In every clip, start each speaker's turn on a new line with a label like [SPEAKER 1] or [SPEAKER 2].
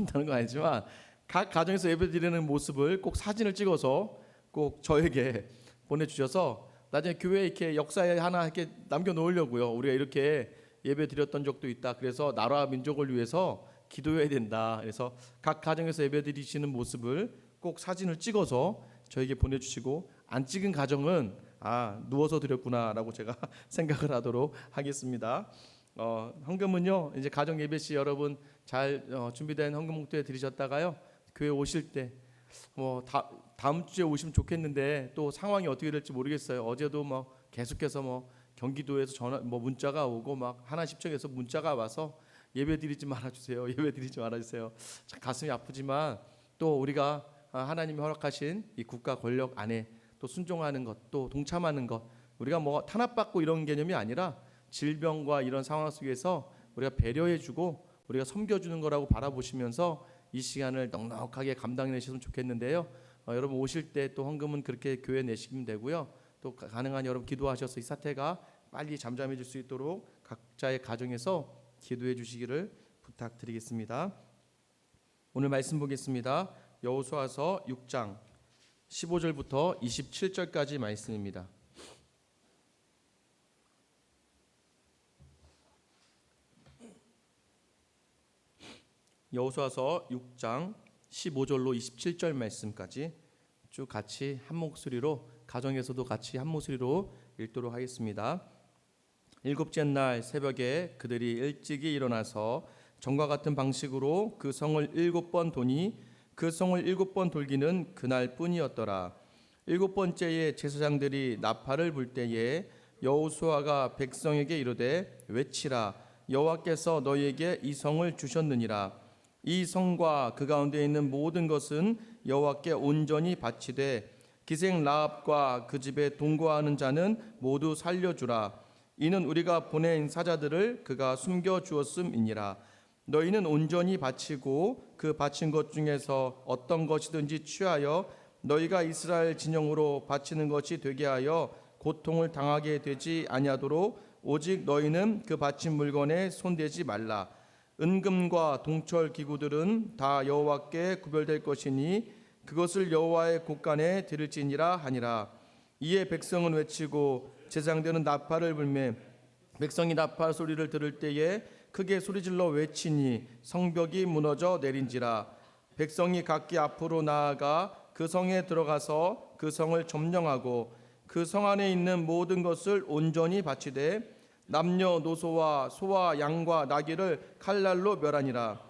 [SPEAKER 1] 한다는 건 아니지만 각 가정에서 예배드리는 모습을 꼭 사진을 찍어서 꼭 저에게 보내주셔서 나중에 교회에 이렇게 역사에 하나 이렇게 남겨놓으려고요. 우리가 이렇게 예배드렸던 적도 있다. 그래서 나라 민족을 위해서 기도해야 된다. 그래서 각 가정에서 예배드리시는 모습을 꼭 사진을 찍어서 저에게 보내주시고, 안 찍은 가정은 누워서 드렸구나라고 제가 생각을 하도록 하겠습니다. 헌금은요, 이제 가정 예배 시 여러분 잘 준비된 헌금 봉투에 드리셨다가요, 교회 오실 때 다음 주에 오시면 좋겠는데 또 상황이 어떻게 될지 모르겠어요. 어제도 계속해서 경기도에서 전화 문자가 오고 하나십청에서 문자가 와서 예배드리지 말아주세요. 예배드리지 말아주세요. 참 가슴이 아프지만 또 우리가 하나님이 허락하신 이 국가 권력 안에 또 순종하는 것, 또 동참하는 것, 우리가 탄압받고 이런 개념이 아니라 질병과 이런 상황 속에서 우리가 배려해주고 우리가 섬겨주는 거라고 바라보시면서 이 시간을 넉넉하게 감당해내셨으면 좋겠는데요. 여러분 오실 때 또 헌금은 그렇게 교회에 내시면 되고요. 또 가능한 여러분 기도하셔서 이 사태가 빨리 잠잠해질 수 있도록 각자의 가정에서 기도해 주시기를 부탁드리겠습니다. 오늘 말씀 보겠습니다. 여호수아서 6장 15절부터 27절까지 말씀입니다. 여호수아서 6장 15절로 27절 말씀까지 쭉 같이 한 목소리로, 가정에서도 같이 한 목소리로 읽도록 하겠습니다. 일곱째 날 새벽에 그들이 일찍이 일어나서 전과 같은 방식으로 그 성을 7번 도니 그 성을 7번 돌기는 그날 뿐이었더라. 7번째에 제사장들이 나팔을 불 때에 여호수아가 백성에게 이르되 외치라. 여호와께서 너희에게 이 성을 주셨느니라. 이 성과 그 가운데 있는 모든 것은 여호와께 온전히 바치되 기생 라합과 그 집에 동거하는 자는 모두 살려주라. 이는 우리가 보낸 사자들을 그가 숨겨 주었음이니라. 너희는 온전히 바치고 그 바친 것 중에서 어떤 것이든지 취하여 너희가 이스라엘 진영으로 바치는 것이 되게 하여 고통을 당하게 되지 아니하도록 오직 너희는 그 바친 물건에 손대지 말라. 은금과 동철 기구들은 다 여호와께 구별될 것이니 그것을 여호와의 곳간에 드릴지니라 하니라. 이에 백성은 외치고 제사장들은 나팔을 불매 백성이 나팔 소리를 들을 때에 크게 소리질러 외치니 성벽이 무너져 내린지라. 백성이 각기 앞으로 나아가 그 성에 들어가서 그 성을 점령하고 그 성 안에 있는 모든 것을 온전히 바치되 남녀노소와 소와 양과 나귀를 칼날로 멸하니라.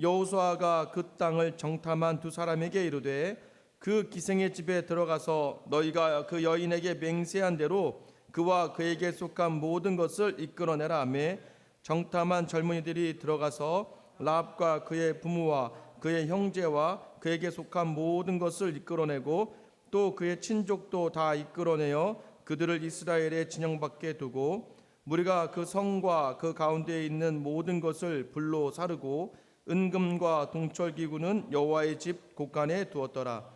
[SPEAKER 1] 여호수아가 그 땅을 정탐한 두 사람에게 이르되 그 기생의 집에 들어가서 너희가 그 여인에게 맹세한 대로 그와 그에게 속한 모든 것을 이끌어내라 하매 정탐한 젊은이들이 들어가서 라합과 그의 부모와 그의 형제와 그에게 속한 모든 것을 이끌어내고 또 그의 친족도 다 이끌어내어 그들을 이스라엘의 진영 밖에 두고 무리가 그 성과 그 가운데에 있는 모든 것을 불로 사르고 은금과 동철기구는 여호와의 집 곳간에 두었더라.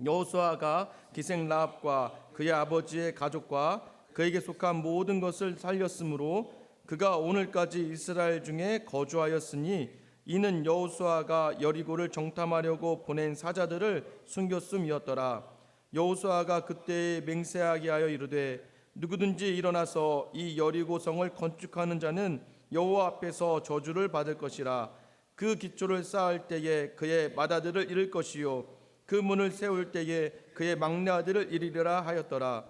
[SPEAKER 1] 여호수아가 기생 라합과 그의 아버지의 가족과 그에게 속한 모든 것을 살렸으므로 그가 오늘까지 이스라엘 중에 거주하였으니 이는 여호수아가 여리고를 정탐하려고 보낸 사자들을 숨겼음이었더라. 여호수아가 그때에 맹세하게 하여 이르되 누구든지 일어나서 이 여리고 성을 건축하는 자는 여호와 앞에서 저주를 받을 것이라. 그 기초를 쌓을 때에 그의 맏아들을 잃을 것이요 그 문을 세울 때에 그의 막내 아들을 잃으리라 하였더라.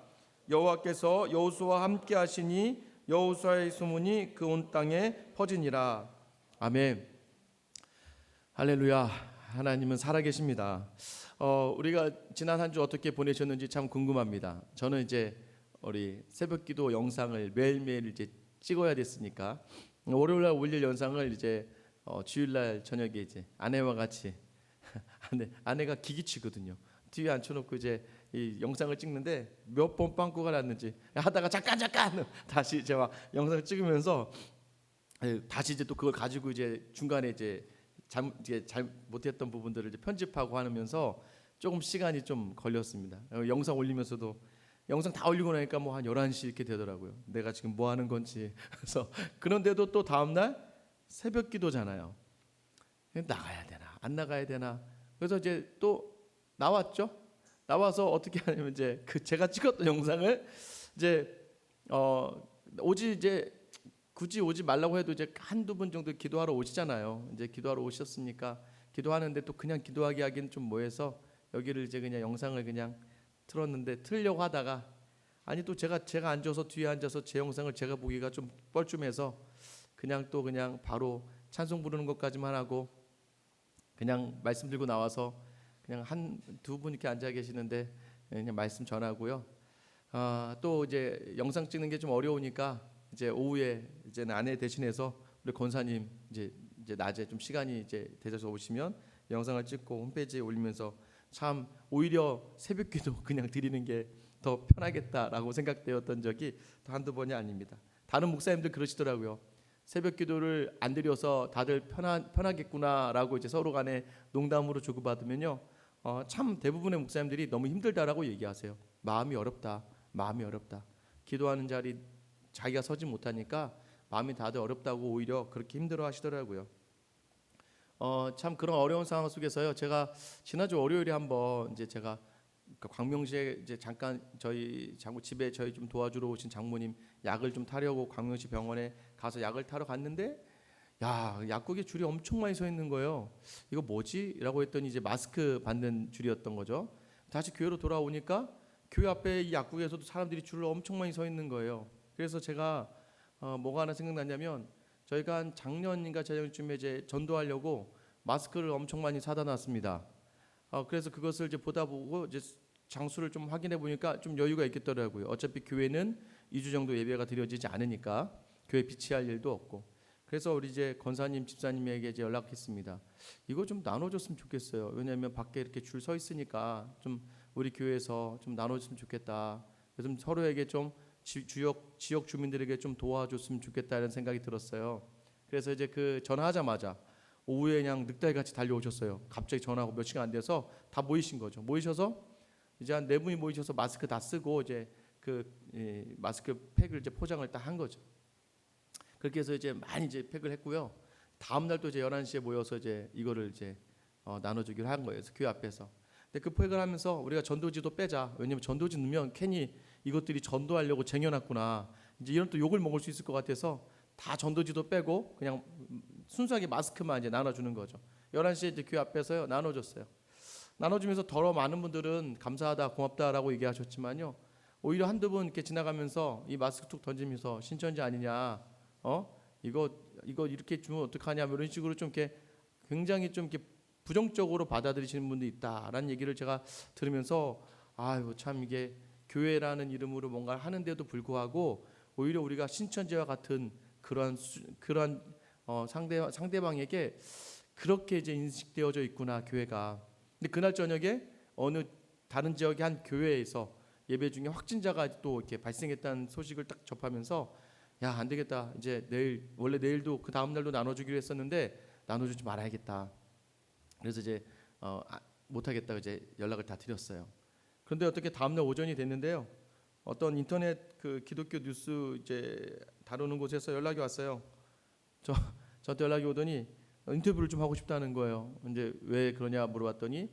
[SPEAKER 1] 여호와께서 여호수아와 함께 하시니 여호수아의 소문이 그 온 땅에 퍼지니라. 아멘. 할렐루야. 하나님은 살아계십니다. 우리가 지난 한 주 어떻게 보내셨는지 참 궁금합니다. 저는 이제 우리 새벽기도 영상을 매일매일 이제 찍어야 됐으니까 월요일날 올릴 영상을 이제 주일날 저녁에 이제 아내와 같이 아내가 기기치거든요. 뒤에 앉혀놓고 이제 이 영상을 찍는데 몇 번 빵꾸가 났는지 하다가 잠깐 다시 이제 막 영상을 찍으면서 다시 이제 또 그걸 가지고 이제 중간에 이제 잘 못했던 부분들을 이제 편집하고 하면서 조금 시간이 좀 걸렸습니다. 영상 올리면서도 영상 다 올리고 나니까 뭐 한 11시 이렇게 되더라고요. 내가 지금 뭐 하는 건지. 그래서 그런데도 또 다음날 새벽 기도잖아요. 나가야 되나 안 나가야 되나. 그래서 이제 또 나왔죠. 나와서 어떻게 하냐면 이제 그 제가 찍었던 영상을 이제 오지 이제 굳이 오지 말라고 해도 이제 한두 분 정도 기도하러 오시잖아요. 이제 기도하러 오셨으니까 기도하는데 또 그냥 기도하게 하기는 좀 뭐해서 여기를 이제 그냥 영상을 그냥 틀었는데 틀려고 하다가 아니 또 제가 앉아서 뒤에 앉아서 제 영상을 제가 보기가 좀 뻘쭘해서 그냥 바로 찬송 부르는 것까지만 하고 그냥 말씀 들고 나와서 그냥 한 두 분 이렇게 앉아 계시는데 그냥 말씀 전하고요. 또 이제 영상 찍는 게 좀 어려우니까 이제 오후에 이제는 아내 대신해서 우리 권사님 이제 낮에 좀 시간이 이제 되셔서 오시면 영상을 찍고 홈페이지에 올리면서 참 오히려 새벽기도 그냥 드리는 게 더 편하겠다라고 생각되었던 적이 한두 번이 아닙니다. 다른 목사님들 그러시더라고요. 새벽기도를 안 드려서 다들 편하겠구나라고 이제 서로 간에 농담으로 주고받으면요. 참 대부분의 목사님들이 너무 힘들다라고 얘기하세요. 마음이 어렵다. 기도하는 자리 자기가 서지 못하니까 마음이 다들 어렵다고 오히려 그렇게 힘들어 하시더라고요. 참 그런 어려운 상황 속에서요. 제가 지난주 월요일에 한번 이제 제가 광명시에 이제 잠깐 저희 집에 저희 좀 도와주러 오신 장모님 약을 좀 타려고 광명시 병원에 가서 약을 타러 갔는데 약국에 줄이 엄청 많이 서 있는 거예요. 이거 뭐지? 라고 했더니 이제 마스크 받는 줄이었던 거죠. 다시 교회로 돌아오니까 교회 앞에 이 약국에서도 사람들이 줄을 엄청 많이 서 있는 거예요. 그래서 제가 뭐가 하나 생각났냐면 저희가 한 작년인가 재작년쯤에 이제 전도하려고 마스크를 엄청 많이 사다 놨습니다. 그래서 그것을 이제 보다 보고 이제 장수를 좀 확인해 보니까 좀 여유가 있겠더라고요. 어차피 교회는 2주 정도 예배가 드려지지 않으니까 교회 비치할 일도 없고. 그래서 우리 이제 권사님 집사님에게 이제 연락했습니다. 이거 좀 나눠줬으면 좋겠어요. 왜냐하면 밖에 이렇게 줄 서 있으니까 좀 우리 교회에서 좀 나눠줬으면 좋겠다. 좀 서로에게 좀 지역 주민들에게 좀 도와줬으면 좋겠다는 생각이 들었어요. 그래서 이제 그 전화하자마자 오후에 그냥 늑대같이 달려오셨어요. 갑자기 전화하고 몇 시간 안 돼서 다 모이신 거죠. 모이셔서 이제 한 4분이 모이셔서 마스크 다 쓰고 이제 마스크 팩을 이제 포장을 딱 한 거죠. 그렇게 해서 이제 많이 이제 팩을 했고요. 다음 날 또 이제 11시에 모여서 이제 이거를 이제 나눠주기로 한 거예요. 교회 앞에서. 근데 그 팩을 하면서 우리가 전도지도 빼자. 왜냐면 전도지 넣으면 괜히 이것들이 전도하려고 쟁여놨구나. 이제 이런 또 욕을 먹을 수 있을 것 같아서 다 전도지도 빼고 그냥 순수하게 마스크만 이제 나눠주는 거죠. 11시에 이제 교회 앞에서요 나눠줬어요. 나눠주면서 더러 많은 분들은 감사하다 고맙다라고 얘기하셨지만요. 오히려 한두 분 이렇게 지나가면서 이 마스크 툭 던지면서 신천지 아니냐, 이거 이렇게 주면 어떡하냐 이런 식으로 좀 이렇게 굉장히 좀 이렇게 부정적으로 받아들이시는 분도 있다라는 얘기를 제가 들으면서 아유 참 이게 교회라는 이름으로 뭔가 하는데도 불구하고 오히려 우리가 신천지와 같은 그런 상대방에게 그렇게 이제 인식되어져 있구나 교회가. 근데 그날 저녁에 어느 다른 지역의 한 교회에서 예배 중에 확진자가 또 이렇게 발생했다는 소식을 딱 접하면서 야, 안 되겠다. 이제 원래 내일도 그 다음 날도 나눠주기로 했었는데 나눠주지 말아야겠다. 그래서 이제 못하겠다고 이제 연락을 다 드렸어요. 그런데 어떻게 다음 날 오전이 됐는데요. 어떤 인터넷 그 기독교 뉴스 이제 다루는 곳에서 연락이 왔어요. 저한테 연락이 오더니 인터뷰를 좀 하고 싶다는 거예요. 이제 왜 그러냐 물어봤더니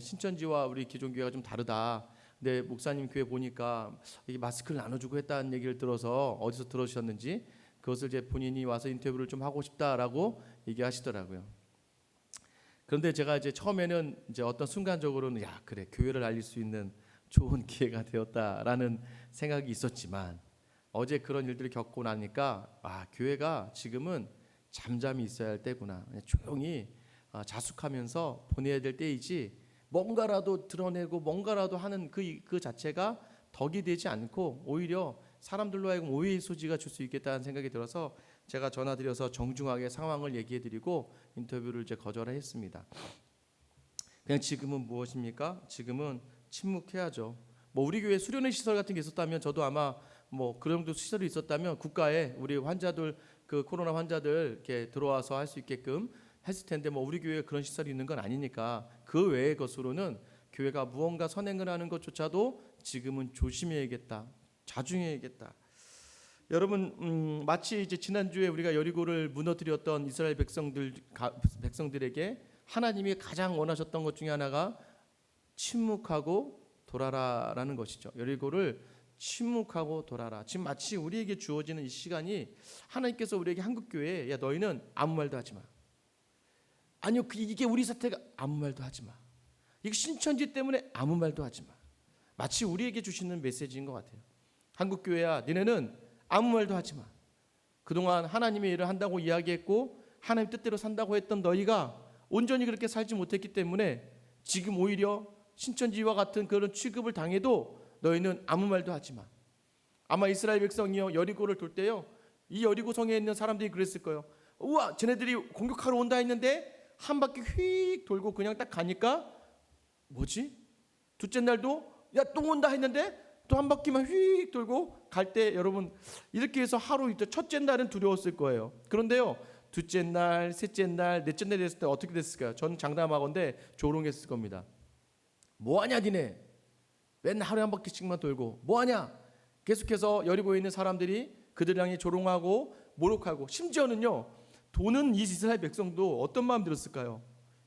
[SPEAKER 1] 신천지와 우리 기존 교회가 좀 다르다. 근데 목사님 교회 보니까 이 마스크를 나눠주고 했다는 얘기를 들어서 어디서 들으셨는지 그것을 이제 본인이 와서 인터뷰를 좀 하고 싶다라고 얘기하시더라고요. 그런데 제가 이제 처음에는 이제 어떤 순간적으로는 야 그래 교회를 알릴 수 있는 좋은 기회가 되었다라는 생각이 있었지만 어제 그런 일들을 겪고 나니까 교회가 지금은 잠잠히 있어야 할 때구나. 조용히 자숙하면서 보내야 될 때이지 뭔가라도 드러내고 뭔가라도 하는 그 자체가 덕이 되지 않고 오히려 사람들로 하여금 오해의 소지가 줄 수 있겠다는 생각이 들어서 제가 전화드려서 정중하게 상황을 얘기해드리고 인터뷰를 이제 거절했습니다. 그냥 지금은 무엇입니까? 지금은 침묵해야죠. 뭐 우리 교회 수련회 시설 같은 게 있었다면 저도 아마 뭐 그런 정도 시설이 있었다면 국가에 우리 환자들 그 코로나 환자들 이렇게 들어와서 할 수 있게끔 했을 텐데 뭐 우리 교회에 그런 시설이 있는 건 아니니까 그 외의 것으로는 교회가 무언가 선행을 하는 것조차도 지금은 조심해야겠다, 자중해야겠다. 여러분 마치 이제 지난주에 우리가 여리고를 무너뜨렸던 이스라엘 백성들에게 하나님이 가장 원하셨던 것 중에 하나가 침묵하고 돌아라라는 것이죠. 여리고를 침묵하고 돌아라. 지금 마치 우리에게 주어지는 이 시간이 하나님께서 우리에게 한국교회에 야 너희는 아무 말도 하지 마. 아니요 이게 우리 사태가 아무 말도 하지 마. 이게 신천지 때문에 아무 말도 하지 마. 마치 우리에게 주시는 메시지인 것 같아요. 한국교회야 너네는 아무 말도 하지 마. 그동안 하나님의 일을 한다고 이야기했고 하나님 뜻대로 산다고 했던 너희가 온전히 그렇게 살지 못했기 때문에 지금 오히려 신천지와 같은 그런 취급을 당해도 너희는 아무 말도 하지 마. 아마 이스라엘 백성이요 여리고를 돌 때요 이 여리고 성에 있는 사람들이 그랬을 거예요. 우와 쟤네들이 공격하러 온다 했는데 한 바퀴 휙 돌고 그냥 딱 가니까 뭐지? 둘째 날도 야 또 온다 했는데 또 한 바퀴만 휙 돌고 갈 때 여러분 이렇게 해서 하루 이틀 첫째 날은 두려웠을 거예요. 그런데요 둘째 날, 셋째 날, 넷째 날 됐을 때 어떻게 됐을까요? 전 장담하건대 조롱했을 겁니다. 뭐하냐 니네? 맨날 하루에 한 바퀴씩만 돌고 뭐하냐? 계속해서 여리고에 있는 사람들이 그들 향해 조롱하고 모욕하고 심지어는요 도는 이 이스라엘 백성도 어떤 마음 들었을까요?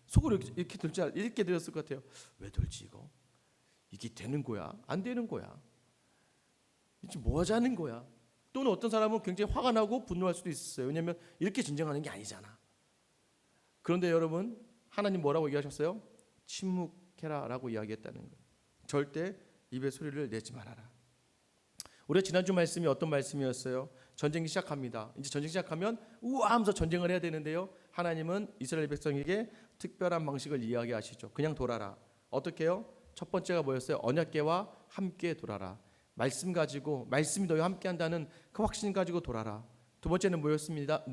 [SPEAKER 1] 속으로 이렇게 들었을 것 같아요. 왜 돌지 이거? 이게 되는 거야? 안 되는 거야? 이제 뭐 하자는 거야? 또는 어떤 사람은 굉장히 화가 나고 분노할 수도 있었어요. 왜냐하면 이렇게 전쟁하는 게 아니잖아. 그런데 여러분 하나님 뭐라고 얘기하셨어요? 침묵해라라고 이야기했다는 거예요. 절대 입에 소리를 내지 말아라. 우리가 지난주 말씀이 어떤 말씀이었어요? 전쟁이 시작합니다. 이제 전쟁 시작하면 우와 하면서 전쟁을 해야 되는데요. 하나님은 이스라엘 백성에게 특별한 방식을 이야기하시죠. 그냥 돌아라. 어떻게 해요? 첫 번째가 뭐였어요? 언약궤와 함께 돌아라. 말씀 가지고 말씀이 너희와 함께 한다는 그 확신 가지고 돌아라. 두 번째는 뭐였습니까?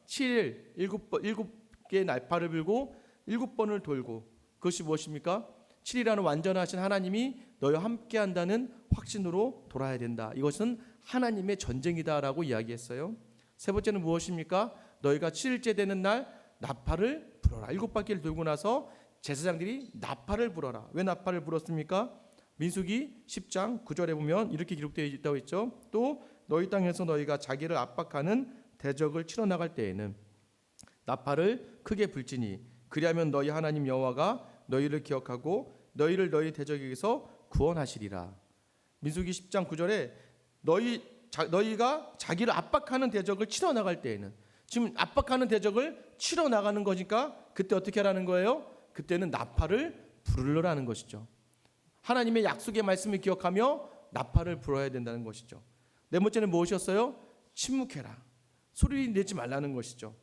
[SPEAKER 1] 7일 7개의 날파를 불고 7번을 돌고 그것이 무엇입니까? 7이라는 완전하신 하나님이 너희와 함께 한다는 확신으로 돌아야 된다. 이것은 하나님의 전쟁이다라고 이야기했어요. 세 번째는 무엇입니까? 너희가 7일째 되는 날 나팔을 불어라. 7바퀴를 돌고 나서 제사장들이 나팔을 불어라. 왜 나팔을 불었습니까? 민수기 10장 9절에 보면 이렇게 기록되어 있다고 했죠. 또 너희 땅에서 너희가 자기를 압박하는 대적을 치러 나갈 때에는 나팔을 크게 불지니 그리하면 너희 하나님 여호와가 너희를 기억하고 너희를 너희 대적에게서 구원하시리라. 민수기 10장 9절에 너희가 자기를 압박하는 대적을 치러 나갈 때에는 지금 압박하는 대적을 치러 나가는 거니까 그때 어떻게 하라는 거예요? 그때는 나팔을 부르라는 것이죠. 하나님의 약속의 말씀을 기억하며 나팔을 불어야 된다는 것이죠. 네 번째는 무엇이었어요? 침묵해라. 소리 내지 말라는 것이죠.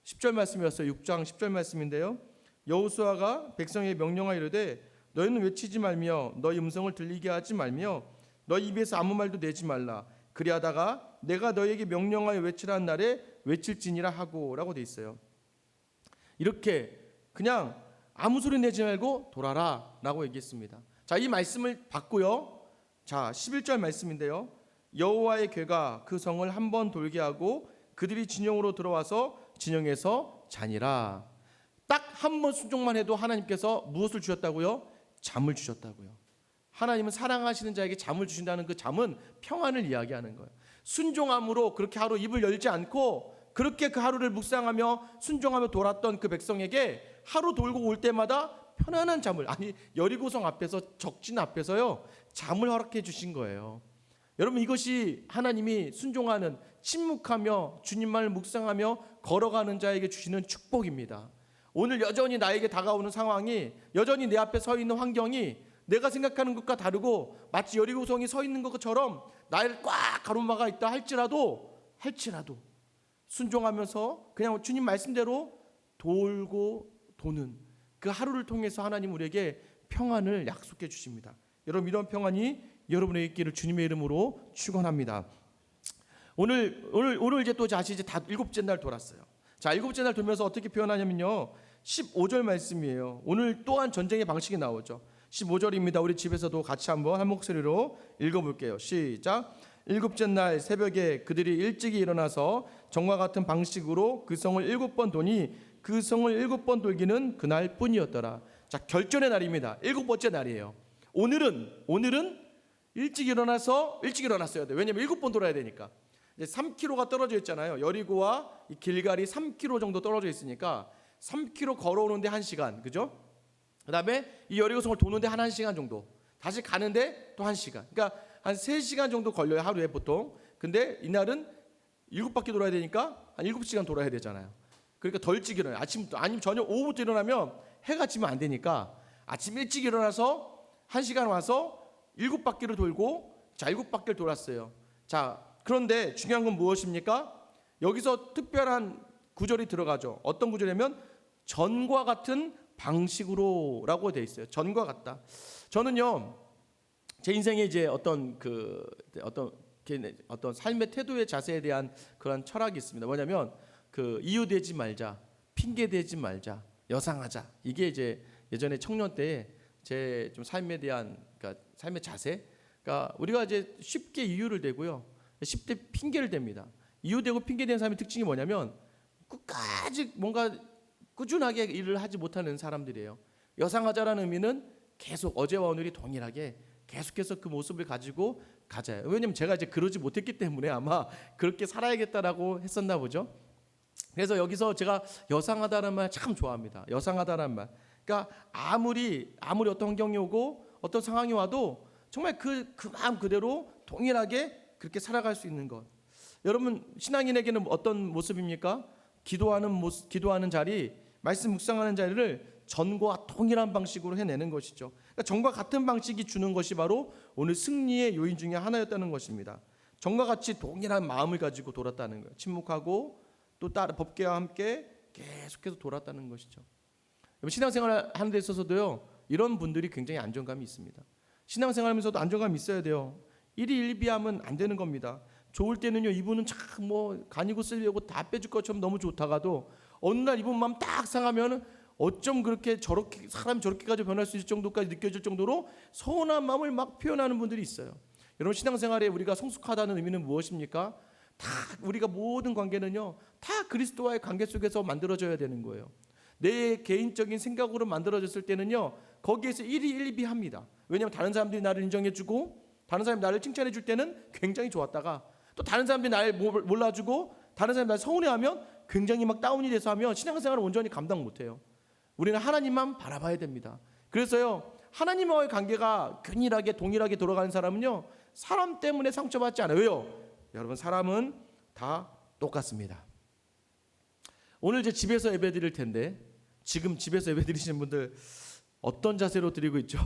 [SPEAKER 1] 10절 말씀이었어요. 6장 10절 말씀인데요. 여호수아가 백성에게 명령하여 이르되 너희는 외치지 말며 너희 음성을 들리게 하지 말며 너희 입에서 아무 말도 내지 말라. 그리하다가 내가 너희에게 명령하여 외치라는 날에 외칠지니라 하고라고 돼 있어요. 이렇게 그냥 아무 소리 내지 말고 돌아라라고 얘기했습니다. 자, 이 말씀을 받고요. 자, 11절 말씀인데요. 여호와의 궤가 그 성을 한 번 돌게 하고 그들이 진영으로 들어와서 진영에서 자니라. 딱 한 번 순종만 해도 하나님께서 무엇을 주셨다고요? 잠을 주셨다고요. 하나님은 사랑하시는 자에게 잠을 주신다는 그 잠은 평안을 이야기하는 거예요. 순종함으로 그렇게 하루 입을 열지 않고 그렇게 그 하루를 묵상하며 순종하며 돌았던 그 백성에게 하루 돌고 올 때마다 편안한 잠을, 아니 여리고성 앞에서 적진 앞에서요 잠을 허락해 주신 거예요. 여러분 이것이 하나님이 순종하는 침묵하며 주님만을 묵상하며 걸어가는 자에게 주시는 축복입니다. 오늘 여전히 나에게 다가오는 상황이 여전히 내 앞에 서 있는 환경이 내가 생각하는 것과 다르고 마치 여리고성이 서 있는 것처럼 나를 꽉 가로막아 있다 할지라도 순종하면서 그냥 주님 말씀대로 돌고 도는 그 하루를 통해서 하나님 우리에게 평안을 약속해 주십니다. 여러분 이런 평안이 여러분에게 있기를 주님의 이름으로 축원합니다. 오늘 이제 또 다시 이제 다 7째 날 돌았어요. 자, 7째 날 돌면서 어떻게 표현하냐면요. 15절 말씀이에요. 오늘 또한 전쟁의 방식이 나오죠. 15절입니다. 우리 집에서도 같이 한번 한 목소리로 읽어볼게요. 시작. 7째 날 새벽에 그들이 일찍이 일어나서 전과 같은 방식으로 그 성을 7번 도니 그 성을 7번 돌기는 그날 뿐이었더라. 자, 결전의 날입니다. 7번째 날이에요. 오늘은 일찍 일어났어야 돼요. 왜냐면 7번 돌아야 되니까. 이제 3km가 떨어져 있잖아요. 여리고와 이 길갈이 3km 정도 떨어져 있으니까 3km 걸어오는데 1시간, 그죠? 그다음에 이 여리고성을 도는데 한 1시간 정도, 다시 가는데 또 1시간. 그러니까 한 3시간 정도 걸려요, 하루에 보통. 근데 이날은 7바퀴 돌아야 되니까 한 7시간 돌아야 되잖아요. 그러니까 더 일찍 일어나요. 아침부터, 아니면 저녁 오후부터 일어나면 해가 지면 안 되니까 아침 일찍 일어나서 1시간 와서 7바퀴를 돌고, 자, 7바퀴를 돌았어요. 자, 그런데 중요한 건 무엇입니까? 여기서 특별한 구절이 들어가죠. 어떤 구절이냐면 전과 같은 방식으로라고 되어 있어요. 전과 같다. 저는요, 제 인생에 이제 어떤 삶의 태도의 자세에 대한 그런 철학이 있습니다. 뭐냐면 이유 대지 말자, 핑계 대지 말자, 여상하자. 이게 이제 예전에 청년 때 제 좀 삶에 대한, 그러니까 삶의 자세. 그러니까 우리가 이제 쉽게 이유를 대고요, 쉽게 핑계를 댑니다. 이유 대고 핑계 대는 사람의 특징이 뭐냐면 끝까지 뭔가 꾸준하게 일을 하지 못하는 사람들이에요. 여상하자라는 의미는 계속 어제와 오늘이 동일하게 계속해서 그 모습을 가지고 가자요. 왜냐면 제가 이제 그러지 못했기 때문에 아마 그렇게 살아야겠다라고 했었나 보죠. 그래서 여기서 제가 여상하다는 말 참 좋아합니다. 여상하다는 말. 그러니까 아무리 어떤 환경이 오고 어떤 상황이 와도 정말 그 마음 그대로 동일하게 그렇게 살아갈 수 있는 것. 여러분, 신앙인에게는 어떤 모습입니까? 기도하는 자리, 말씀 묵상하는 자리를 전과 동일한 방식으로 해내는 것이죠. 그러니까 전과 같은 방식이 주는 것이 바로 오늘 승리의 요인 중에 하나였다는 것입니다. 전과 같이 동일한 마음을 가지고 돌았다는 거예요. 침묵하고 또 법궤와 함께 계속해서 돌았다는 것이죠. 신앙생활 하는 데 있어서도요, 이런 분들이 굉장히 안정감이 있습니다. 신앙생활하면서도 안정감이 있어야 돼요. 일희일비하면 안 되는 겁니다. 좋을 때는요, 이분은 참 간이고 쓸려고 다 빼줄 것처럼 너무 좋다가도 어느 날 이분 마음 딱 상하면 어쩜 그렇게 저렇게 사람이 저렇게까지 변할 수 있을 정도까지 느껴질 정도로 서운한 마음을 막 표현하는 분들이 있어요. 여러분, 신앙생활에 우리가 성숙하다는 의미는 무엇입니까? 다 우리가 모든 관계는요, 다 그리스도와의 관계 속에서 만들어져야 되는 거예요. 내 개인적인 생각으로 만들어졌을 때는요, 거기에서 일희일비합니다. 왜냐하면 다른 사람들이 나를 인정해주고 다른 사람이 나를 칭찬해줄 때는 굉장히 좋았다가, 또 다른 사람들이 나를 몰라주고 다른 사람이 나를 서운해하면 굉장히 막 다운이 돼서 하면 신앙생활을 온전히 감당 못해요. 우리는 하나님만 바라봐야 됩니다. 그래서요, 하나님과의 관계가 균일하게 동일하게 돌아가는 사람은요, 사람 때문에 상처받지 않아요. 왜요? 여러분, 사람은 다 똑같습니다. 오늘 제 집에서 예배 드릴 텐데, 지금 집에서 예배 드리시는 분들 어떤 자세로 드리고 있죠?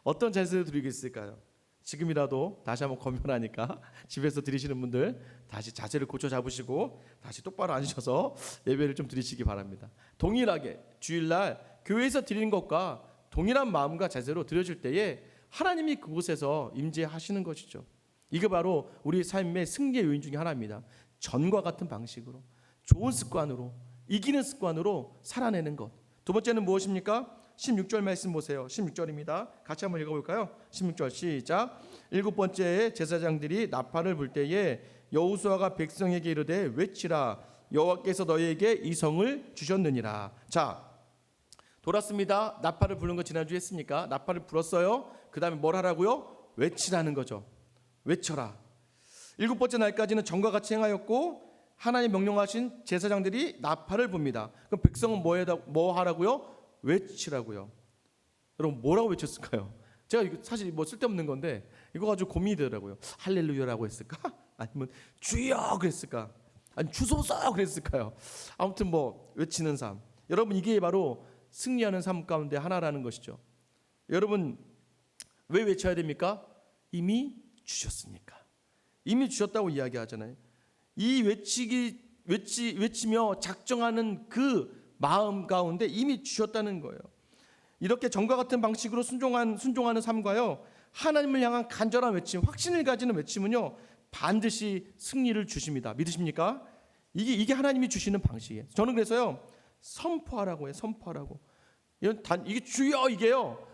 [SPEAKER 1] 어떤 자세로 드리고 있을까요? 지금이라도 다시 한번 권면하니까 집에서 드리시는 분들 다시 자세를 고쳐 잡으시고 다시 똑바로 앉으셔서 예배를 좀 드리시기 바랍니다. 동일하게 주일날 교회에서 드리는 것과 동일한 마음과 자세로 드려질 때에 하나님이 그곳에서 임재하시는 것이죠. 이게 바로 우리 삶의 승리의 요인 중에 하나입니다. 전과 같은 방식으로, 좋은 습관으로, 이기는 습관으로 살아내는 것. 두 번째는 무엇입니까? 16절 말씀 보세요. 16절입니다. 같이 한번 읽어볼까요? 16절 시작. 7번째에 제사장들이 나팔을 불 때에 여호수아가 백성에게 이르되 외치라, 여호와께서 너희에게 이 성을 주셨느니라. 자, 돌았습니다. 나팔을 부른 거 지난주에 했으니까 나팔을 불었어요. 그 다음에 뭘 하라고요? 외치라는 거죠. 외쳐라. 7번째 날까지는 전과 같이 행하였고 하나님 명령하신 제사장들이 나팔을 붑니다. 그럼 백성은 뭐 하라고요? 외치라고요. 여러분, 뭐라고 외쳤을까요? 제가 이거 사실 뭐 쓸데없는 건데 이거 가지고 고민이 되더라고요. 할렐루야라고 했을까? 아니면 주여 그랬을까? 아니 주소서 그랬을까요? 아무튼 뭐 외치는 삶. 여러분, 이게 바로 승리하는 삶 가운데 하나라는 것이죠. 여러분, 왜 외쳐야 됩니까? 이미 주셨으니까. 이미 주셨다고 이야기하잖아요. 이 외치며 작정하는 그 마음 가운데 이미 주셨다는 거예요. 이렇게 전과 같은 방식으로 순종하는 삶과요, 하나님을 향한 간절한 외침, 확신을 가지는 외침은요, 반드시 승리를 주십니다. 믿으십니까? 이게 하나님이 주시는 방식이에요. 저는 그래서요, 선포하라고 해요. 선포하라고. 이게 주여, 이게요,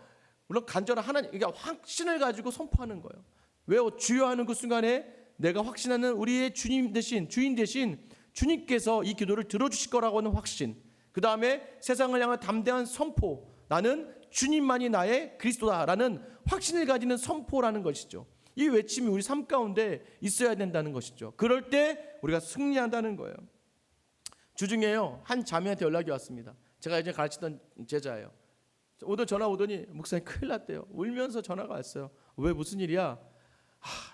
[SPEAKER 1] 물론 간절한 하나님, 그러니까 확신을 가지고 선포하는 거예요. 왜요? 주여 하는 그 순간에 내가 확신하는 우리의 주님 대신, 주인 대신 주님께서 이 기도를 들어주실 거라고 하는 확신. 그 다음에 세상을 향한 담대한 선포. 나는 주님만이 나의 그리스도다라는 확신을 가지는 선포라는 것이죠. 이 외침이 우리 삶 가운데 있어야 된다는 것이죠. 그럴 때 우리가 승리한다는 거예요. 주중에요 한 자매한테 연락이 왔습니다. 제가 이제 가르치던 제자예요. 오늘 전화 오더니 목사님 큰일 났대요. 울면서 전화가 왔어요. 왜 무슨 일이야?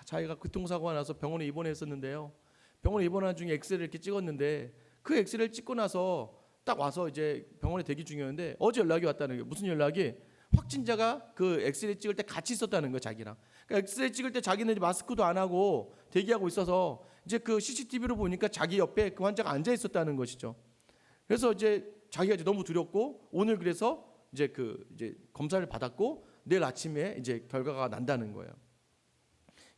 [SPEAKER 1] 자기가 교통사고가 나서 병원에 입원했었는데요. 병원에 입원한 중에 엑스레이를 이렇게 찍었는데 그 엑스레이를 찍고 나서 딱 와서 이제 병원에 대기 중이었는데 어제 연락이 왔다는 게 무슨 연락이 확진자가 그 엑스레이 찍을 때 같이 있었다는 거예요, 자기랑. 그러니까 엑스레이 찍을 때 자기는 이제 마스크도 안 하고 대기하고 있어서 이제 그 CCTV로 보니까 자기 옆에 그 환자가 앉아 있었다는 것이죠. 그래서 이제 자기가 이제 너무 두렵고 오늘 그래서 이제 이제 검사를 받았고 내일 아침에 이제 결과가 난다는 거예요.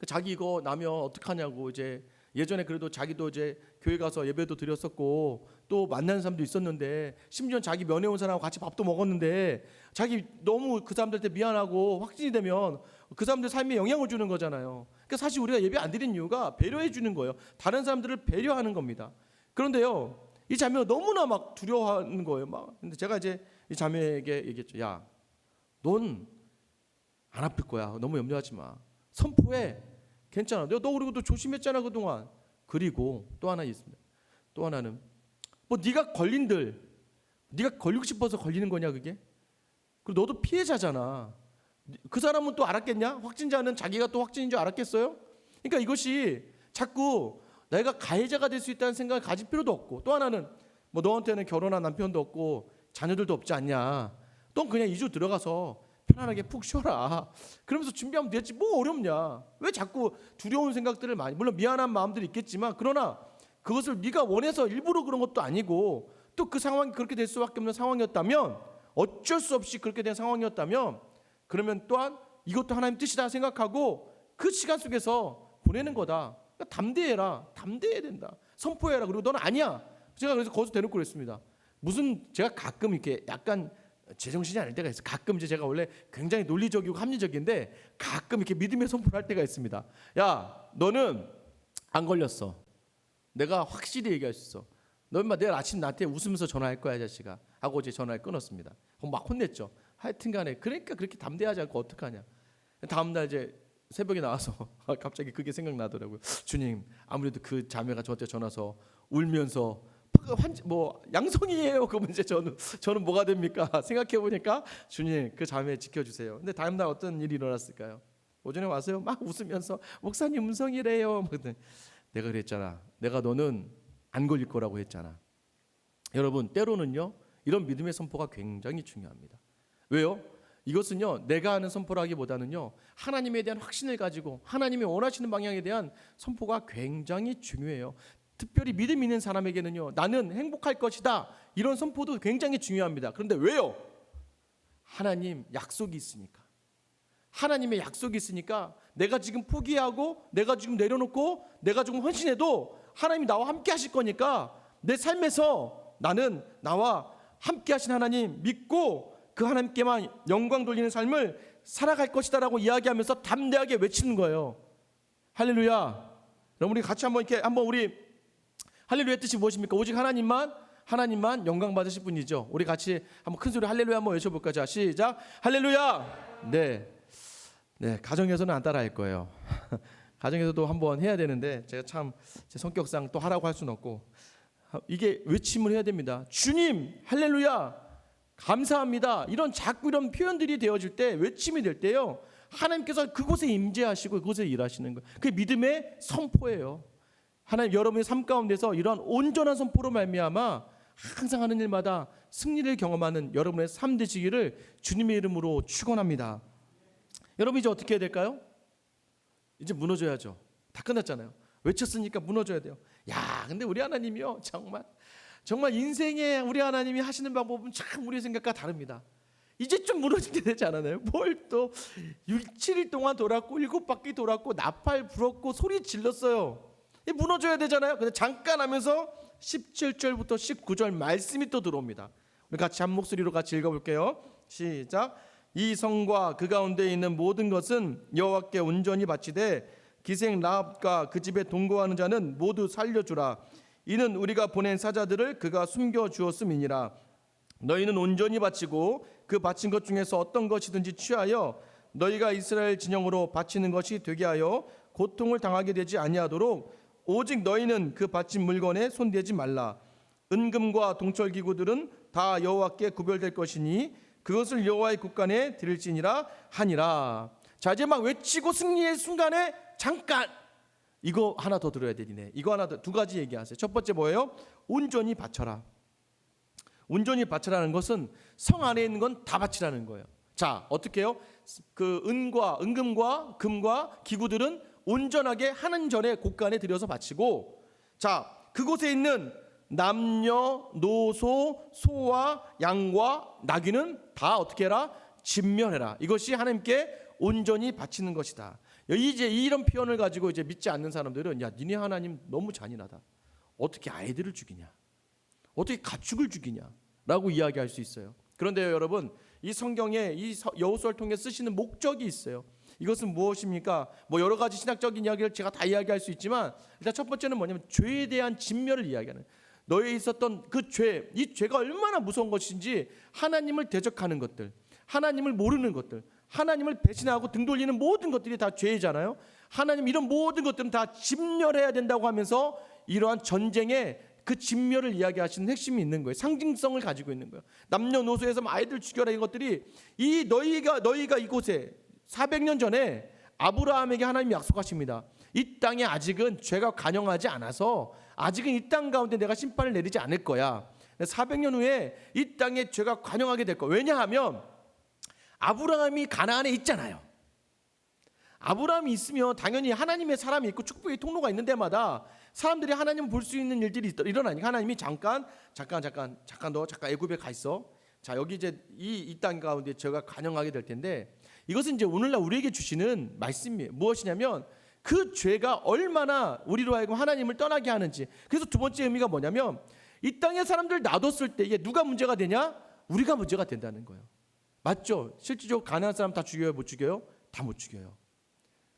[SPEAKER 1] 자기 이거 나면 어떡하냐고 이제 예전에 그래도 자기도 이제 교회 가서 예배도 드렸었고 또 만나는 사람도 있었는데 심지어 자기 면회 온 사람하고 같이 밥도 먹었는데 자기 너무 그 사람들한테 미안하고 확진이 되면 그 사람들 삶에 영향을 주는 거잖아요. 그러니까 사실 우리가 예배 안 드리는 이유가 배려해 주는 거예요. 다른 사람들을 배려하는 겁니다. 그런데요 이 자매가 너무나 막 두려워하는 거예요. 막 근데 제가 이제 이 자매에게 얘기했죠. 야, 넌 안 아플 거야. 너무 염려하지 마. 선포해. 괜찮아. 너 그리고 또 조심했잖아 그동안. 그리고 또 하나 있습니다. 또 하나는 뭐 네가 네가 걸리고 싶어서 걸리는 거냐 그게? 그리고 너도 피해자잖아. 그 사람은 또 알았겠냐? 확진자는 자기가 또 확진인 줄 알았겠어요? 그러니까 이것이 자꾸 내가 가해자가 될 수 있다는 생각을 가질 필요도 없고 또 하나는 뭐 너한테는 결혼한 남편도 없고 자녀들도 없지 않냐? 넌 그냥 2주 들어가서 편안하게 푹 쉬어라. 그러면서 준비하면 되지 뭐 어렵냐? 왜 자꾸 두려운 생각들을 많이 물론 미안한 마음들이 있겠지만 그러나 그것을 네가 원해서 일부러 그런 것도 아니고 또 그 상황이 그렇게 될 수밖에 없는 상황이었다면 어쩔 수 없이 그렇게 된 상황이었다면 그러면 또한 이것도 하나님 뜻이다 생각하고 그 시간 속에서 보내는 거다. 그러니까 담대해야 된다. 선포해라. 그리고 너는 아니야. 제가 그래서 거기서 대놓고 그랬습니다. 무슨 제가 가끔 이렇게 약간 제정신이 아닐 때가 있어요. 가끔 이제 제가 원래 굉장히 논리적이고 합리적인데 가끔 이렇게 믿음의 선포를 할 때가 있습니다. 야, 너는 안 걸렸어. 내가 확실히 얘기할 수 있어. 너 인마 내일 아침 나한테 웃으면서 전화할 거야, 자식아. 하고 이제 전화를 끊었습니다. 그럼 막 혼냈죠. 하여튼간에 그러니까 그렇게 담대하지 않고 어떡하냐. 다음 날 이제 새벽에 나와서 갑자기 그게 생각나더라고요. 주님, 아무래도 그 자매가 저한테 전화서 울면서 뭐 양성이에요. 그러면 이제 저는 뭐가 됩니까? 생각해 보니까 주님 그 자매 지켜주세요. 근데 다음 날 어떤 일이 일어났을까요? 오전에 와서요 막 웃으면서 목사님 음성이래요. 내가 그랬잖아. 내가 너는 안 걸릴 거라고 했잖아. 여러분 때로는요 이런 믿음의 선포가 굉장히 중요합니다. 왜요? 이것은요 내가 하는 선포라기보다는요 하나님에 대한 확신을 가지고 하나님이 원하시는 방향에 대한 선포가 굉장히 중요해요. 특별히 믿음 있는 사람에게는요 나는 행복할 것이다 이런 선포도 굉장히 중요합니다. 그런데 왜요? 하나님 약속이 있으니까. 하나님의 약속이 있으니까 내가 지금 포기하고 내가 지금 내려놓고 내가 지금 헌신해도 하나님이 나와 함께 하실 거니까 내 삶에서 나는 나와 함께 하신 하나님 믿고 그 하나님께만 영광 돌리는 삶을 살아갈 것이다 라고 이야기하면서 담대하게 외치는 거예요. 할렐루야. 그럼 우리 같이 한번 이렇게 우리 할렐루야 뜻이 무엇입니까? 오직 하나님만 영광 받으실 분이죠. 우리 같이 한번 큰 소리 할렐루야 한번 외쳐볼까요? 자, 시작. 할렐루야. 네, 가정에서는 안 따라할 거예요. 가정에서도 한번 해야 되는데 제가 참 제 성격상 또 하라고 할 수는 없고 이게 외침을 해야 됩니다. 주님, 할렐루야, 감사합니다. 자꾸 이런 표현들이 되어질 때 외침이 될 때요. 하나님께서 그곳에 임재하시고 그곳에 일하시는 거예요. 그게 믿음의 선포예요. 하나님 여러분의 삶 가운데서 이러한 온전한 선포로 말미암아 항상 하는 일마다 승리를 경험하는 여러분의 삶 되시기를 주님의 이름으로 축원합니다. 여러분 이제 어떻게 해야 될까요? 이제 무너져야죠. 다 끝났잖아요. 외쳤으니까 무너져야 돼요. 야, 근데 우리 하나님이요 정말 인생에 우리 하나님이 하시는 방법은 참 우리 생각과 다릅니다. 이제 좀 무너질 때 되지 않았나요? 뭘 또 7일 동안 돌았고 7바퀴 돌았고 나팔 불었고 소리 질렀어요. 무너져야 되잖아요. 근데 잠깐 하면서 17절부터 19절 말씀이 또 들어옵니다. 우리 같이 한 목소리로 같이 읽어볼게요. 시작. 이 성과 그 가운데 있는 모든 것은 여호와께 온전히 바치되 기생 라합과 그 집에 동거하는 자는 모두 살려주라. 이는 우리가 보낸 사자들을 그가 숨겨주었음이니라. 너희는 온전히 바치고 그 바친 것 중에서 어떤 것이든지 취하여 너희가 이스라엘 진영으로 바치는 것이 되게 하여 고통을 당하게 되지 아니하도록 오직 너희는 그 바친 물건에 손대지 말라. 은금과 동철 기구들은 다 여호와께 구별될 것이니 그것을 여호와의 곳간에 드릴지니라 하니라. 자, 이제 막 외치고 승리의 순간에 잠깐 이거 하나 더 들어야 되네. 이거 하나 더, 두 가지 얘기하세요. 첫 번째 뭐예요? 온전히 바쳐라. 온전히 바쳐라는 것은 성 안에 있는 건 다 바치라는 거예요. 자, 어떻게 해요? 그 은금과 금과 기구들은 온전하게 하는 전에 곳간에 들여서 바치고, 자, 그곳에 있는 남녀, 노소, 소와 양과 나귀는 다 어떻게 해라? 진멸해라. 이것이 하나님께 온전히 바치는 것이다. 이제 이런 표현을 가지고 이제 믿지 않는 사람들은, 야, 니네 하나님 너무 잔인하다. 어떻게 아이들을 죽이냐? 어떻게 가축을 죽이냐라고 이야기할 수 있어요. 그런데요, 여러분, 이 성경에 이 여호수아를 통해 쓰시는 목적이 있어요. 이것은 무엇입니까? 뭐 여러 가지 신학적인 이야기를 제가 다 이야기할 수 있지만, 일단 첫 번째는 뭐냐면 죄에 대한 진멸을 이야기하는, 너에 있었던 그 죄, 이 죄가 얼마나 무서운 것인지 하나님을 대적하는 것들, 하나님을 모르는 것들, 하나님을 배신하고 등 돌리는 모든 것들이 다 죄잖아요. 하나님 이런 모든 것들은 다 진멸해야 된다고 하면서 이러한 전쟁에 그 진멸을 이야기하시는 핵심이 있는 거예요. 상징성을 가지고 있는 거예요. 남녀노소에서 아이들 죽여라, 이것들이 이 너희가 이곳에 400년 전에 아브라함에게 하나님이 약속하십니다. 이 땅에 아직은 죄가 관영하지 않아서 아직은 이 땅 가운데 내가 심판을 내리지 않을 거야. 400년 후에 이 땅에 죄가 관영하게 될 거야. 왜냐하면 아브라함이 가나안에 있잖아요. 아브라함이 있으면 당연히 하나님의 사람이 있고 축복의 통로가 있는 데마다 사람들이 하나님을 볼 수 있는 일들이 일어나니까 하나님이 잠깐 너 애굽에 가 있어. 자, 여기 이제 이 땅 가운데 죄가 관영하게 될 텐데, 이것은 이제 오늘날 우리에게 주시는 말씀이에요. 무엇이냐면 그 죄가 얼마나 우리로 하여금 하나님을 떠나게 하는지. 그래서 두 번째 의미가 뭐냐면 이 땅의 사람들 놔뒀을 때 이게 누가 문제가 되냐? 우리가 문제가 된다는 거예요. 맞죠? 실질적으로 가나안 사람 다 죽여요? 못 죽여요? 다 못 죽여요.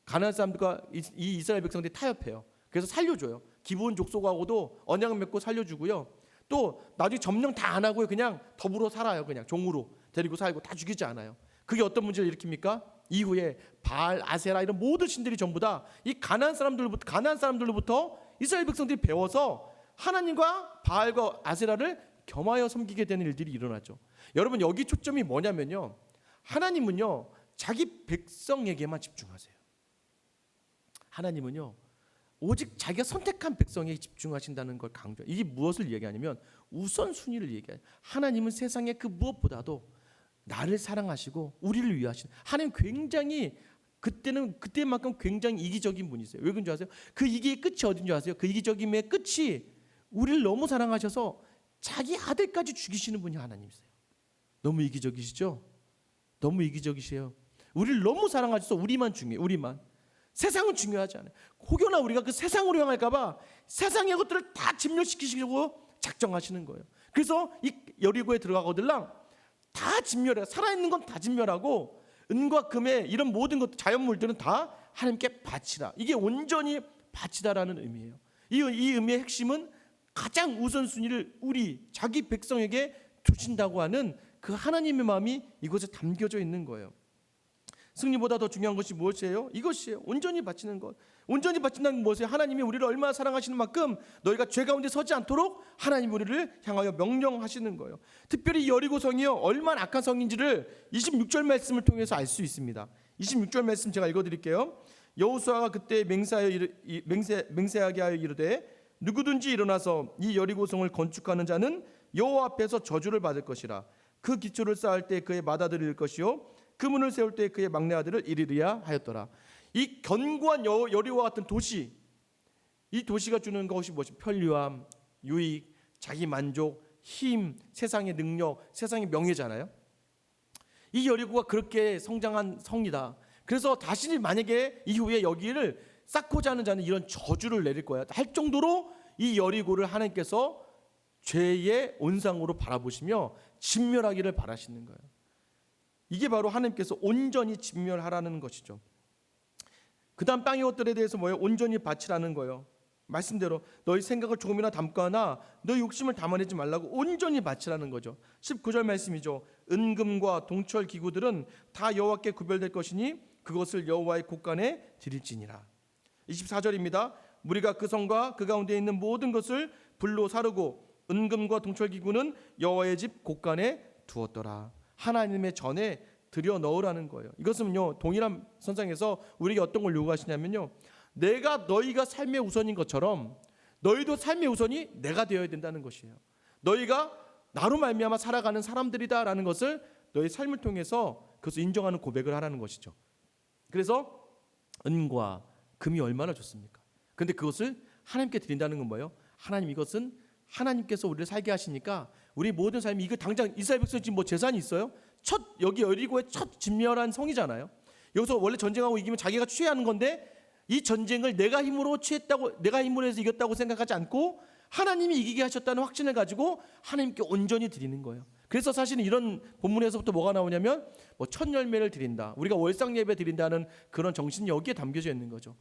[SPEAKER 1] 가나안 사람들과 이 이스라엘 백성들이 타협해요. 그래서 살려줘요. 기브온 족속하고도 언약을 맺고 살려주고요. 또 나중에 점령 다 안 하고요. 그냥 더불어 살아요. 그냥 종으로 데리고 살고 다 죽이지 않아요. 그게 어떤 문제를 일으킵니까? 이후에 바알, 아세라 이런 모든 신들이 전부 다 이 가나안 사람들로부터 이스라엘 백성들이 배워서 하나님과 바알과 아세라를 겸하여 섬기게 되는 일들이 일어나죠. 여러분, 여기 초점이 뭐냐면요, 하나님은요 자기 백성에게만 집중하세요. 하나님은요 오직 자기가 선택한 백성에 집중하신다는 걸 강조. 이게 무엇을 얘기하냐면 우선순위를 얘기해요. 하나님은 세상의 그 무엇보다도 나를 사랑하시고 우리를 위하시는, 하나님 굉장히 그때만큼 굉장히 이기적인 분이세요. 왜 그런 줄 아세요? 그 이기의 끝이 어딘 줄 아세요? 그 이기적임의 끝이 우리를 너무 사랑하셔서 자기 아들까지 죽이시는 분이 하나님이세요. 너무 이기적이시죠? 너무 이기적이세요. 우리를 너무 사랑하셔서 우리만 중요해요. 우리만. 세상은 중요하지 않아요. 혹여나 우리가 그 세상으로 향할까 봐 세상의 것들을 다 진멸시키시려고 작정하시는 거예요. 그래서 이 여리고에 들어가거들랑 다 진멸해요. 살아있는 건 다 진멸하고 은과 금의 이런 모든 것, 자연물들은 다 하나님께 바치라. 이게 온전히 바치다라는 의미예요. 이 의미의 핵심은 가장 우선순위를 우리 자기 백성에게 두신다고 하는 그 하나님의 마음이 이곳에 담겨져 있는 거예요. 승리보다 더 중요한 것이 무엇이에요? 이것이에요. 온전히 바치는 것. 온전히 바친다는 건 무엇이에요? 하나님이 우리를 얼마나 사랑하시는 만큼 너희가 죄 가운데 서지 않도록 하나님 우리를 향하여 명령하시는 거예요. 특별히 여리고 성이요 얼마나 악한 성인지를 26절 말씀을 통해서 알 수 있습니다. 26절 말씀 제가 읽어드릴게요. 여호수아가 그때 맹세하게 하여 이르되 누구든지 일어나서 이 여리고 성을 건축하는 자는 여호와 앞에서 저주를 받을 것이라. 그 기초를 쌓을 때 그의 맏아들을 잃을 것이요 그 문을 세울 때 그의 막내 아들을 잃으리야 하였더라. 이 견고한 여리고와 같은 도시, 이 도시가 주는 것이 무엇이? 편리함, 유익, 자기 만족, 힘, 세상의 능력, 세상의 명예잖아요. 이 여리고가 그렇게 성장한 성이다. 그래서 다시 만약에 이후에 여기를 쌓고자 하는 자는 이런 저주를 내릴 거야 할 정도로 이 여리고를 하나님께서 죄의 온상으로 바라보시며 진멸하기를 바라시는 거예요. 이게 바로 하나님께서 온전히 진멸하라는 것이죠. 그 다음 땅의 것들에 대해서 뭐예요? 온전히 바치라는 거예요. 말씀대로 너희 생각을 조금이나 담고 하나 너희 욕심을 담아내지 말라고 온전히 바치라는 거죠. 19절 말씀이죠. 은금과 동철 기구들은 다 여호와께 구별될 것이니 그것을 여호와의 곳간에 드릴지니라. 24절입니다. 무리가 그 성과 그 가운데 있는 모든 것을 불로 사르고 은금과 동철기구는 여호와의 집 곳간에 두었더라. 하나님의 전에 들여 넣으라는 거예요. 이것은요, 동일한 선상에서 우리에게 어떤 걸 요구하시냐면요, 너희가 삶의 우선인 것처럼 너희도 삶의 우선이 내가 되어야 된다는 것이에요. 너희가 나로 말미암아 살아가는 사람들이다라는 것을 너희 삶을 통해서 그것을 인정하는 고백을 하라는 것이죠. 그래서 은과 금이 얼마나 좋습니까? 근데 그것을 하나님께 드린다는 건 뭐예요? 하나님, 이것은 하나님께서 우리를 살게 하시니까 우리 모든 삶이, 이거 당장 이스라엘 백성이 지금 뭐 재산이 있어요? 여기 여리고의 첫 진멸한 성이잖아요. 여기서 원래 전쟁하고 이기면 자기가 취하는 건데, 이 전쟁을 내가 힘으로 해서 이겼다고 생각하지 않고 하나님이 이기게 하셨다는 확신을 가지고 하나님께 온전히 드리는 거예요. 그래서 사실은 이런 본문에서부터 뭐가 나오냐면, 첫 열매를 드린다, 우리가 월상 예배 드린다는 그런 정신이 여기에 담겨져 있는 거죠.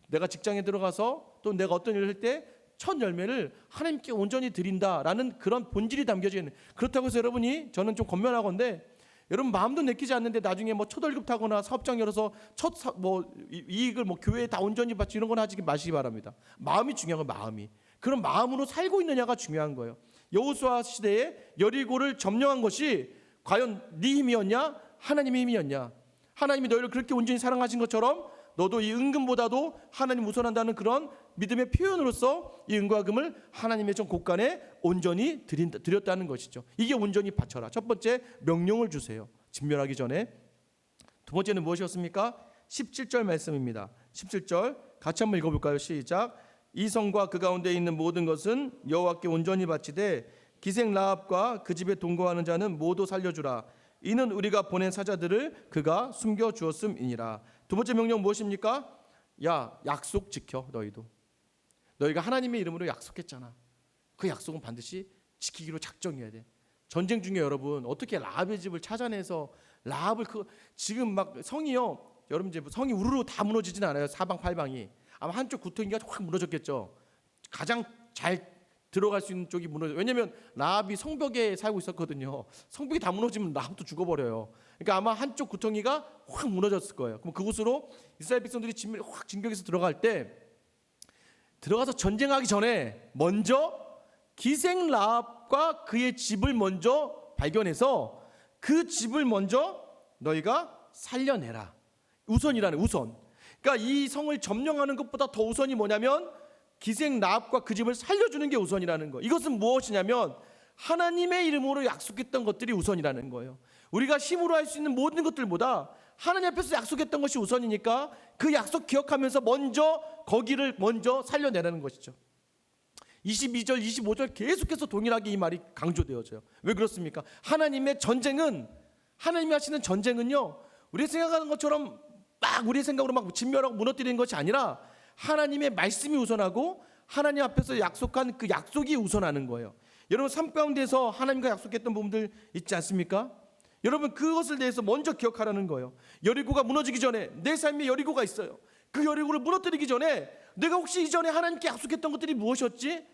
[SPEAKER 1] 내가 직장에 들어가서 또 내가 어떤 일을 할 때 첫 열매를 하나님께 온전히 드린다라는 그런 본질이 담겨져 있는. 그렇다고 해서 여러분이, 저는 좀 권면하건데, 여러분 마음도 내키지 않는데 나중에 첫 월급 타거나 사업장 열어서 이익을 교회에 다 온전히 바치, 이런 건 하지 마시기 바랍니다. 마음이 중요한 거예요. 마음이. 그런 마음으로 살고 있느냐가 중요한 거예요. 여호수아 시대에 여리고를 점령한 것이 과연 네 힘이었냐, 하나님의 힘이었냐? 하나님이 너희를 그렇게 온전히 사랑하신 것처럼 너도 이 은금보다도 하나님 우선한다는 그런 믿음의 표현으로서 이 은과 금을 하나님의 전 곳간에 온전히 드렸다는 것이죠. 이게 온전히 바쳐라. 첫 번째, 명령을 주세요. 진멸하기 전에. 두 번째는 무엇이었습니까? 17절 말씀입니다. 17절 같이 한번 읽어볼까요? 시작. 이 성과 그 가운데 있는 모든 것은 여호와께 온전히 바치되 기생 라합과 그 집에 동거하는 자는 모두 살려주라. 이는 우리가 보낸 사자들을 그가 숨겨주었음이니라. 두 번째 명령 무엇입니까? 약속 지켜. 너희가 하나님의 이름으로 약속했잖아. 그 약속은 반드시 지키기로 작정해야 돼. 전쟁 중에 여러분, 어떻게 라합의 집을 찾아내서 라합을 지금 성이요, 여러분 이제 성이 우르르 다 무너지진 않아요. 사방팔방이. 아마 한쪽 구덩이가 확 무너졌겠죠. 가장 잘 들어갈 수 있는 쪽이 무너져. 왜냐하면 라합이 성벽에 살고 있었거든요. 성벽이 다 무너지면 라합도 죽어버려요. 그러니까 아마 한쪽 구덩이가 확 무너졌을 거예요. 그럼 그곳으로 이스라엘 백성들이 확 진격해서 들어갈 때, 들어가서 전쟁하기 전에 먼저 기생 라합과 그의 집을 먼저 발견해서 그 집을 먼저 너희가 살려내라. 우선이라는, 우선. 그러니까 이 성을 점령하는 것보다 더 우선이 뭐냐면 기생 라합과 그 집을 살려주는 게 우선이라는 거. 이것은 무엇이냐면 하나님의 이름으로 약속했던 것들이 우선이라는 거예요. 우리가 힘으로 할 수 있는 모든 것들보다 하나님 앞에서 약속했던 것이 우선이니까 그 약속 기억하면서 거기를 먼저 살려내라는 것이죠. 22절, 25절 계속해서 동일하게 이 말이 강조되어져요. 왜 그렇습니까? 하나님이 하시는 전쟁은요, 우리 생각하는 것처럼 우리 생각으로 진멸하고 무너뜨리는 것이 아니라 하나님의 말씀이 우선하고 하나님 앞에서 약속한 그 약속이 우선하는 거예요. 여러분 삶 가운데서 하나님과 약속했던 부분들 있지 않습니까? 여러분 그것을 대해서 먼저 기억하라는 거예요. 여리고가 무너지기 전에 내 삶에 여리고가 있어요. 그 여리고를 무너뜨리기 전에 내가 혹시 이전에 하나님께 약속했던 것들이 무엇이었지?